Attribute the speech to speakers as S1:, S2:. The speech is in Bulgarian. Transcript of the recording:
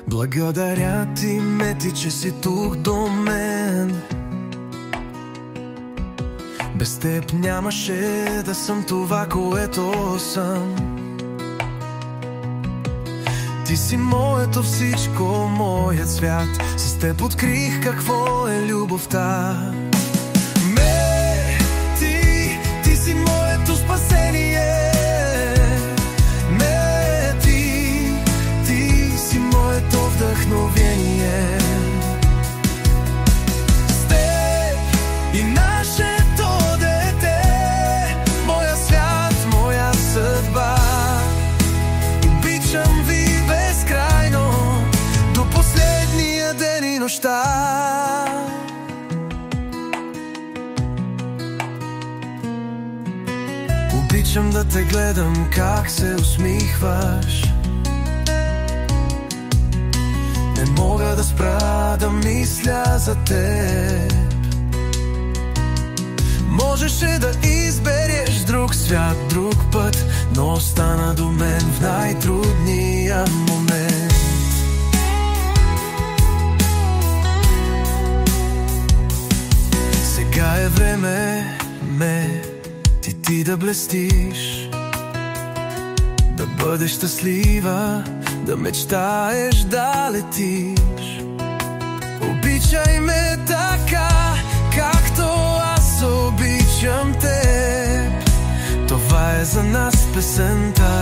S1: Благодаря ти, Мети, че си тук до мен. Без теб нямаше да съм това, което съм. Ти си моето всичко, моят свят. С теб открих какво е любовта. Мети, ти си моето спасение. Мети, ти си моето вдъхновение. С теб и нашето дете, моя свят, моя съдба. Обичам ви безкрайно, до последния ден и нощта. Обичам да те гледам как се усмихваш. Не мога да спра да мисля за теб. Можеше да избереш друг свят, друг път, но остана до мен в най-трудния момент. Сега е време, ти да блестиш, да бъдеш щастлива, да мечтаеш да летиш. Обичай ме така, както аз обичам теб. Това е за нас песента.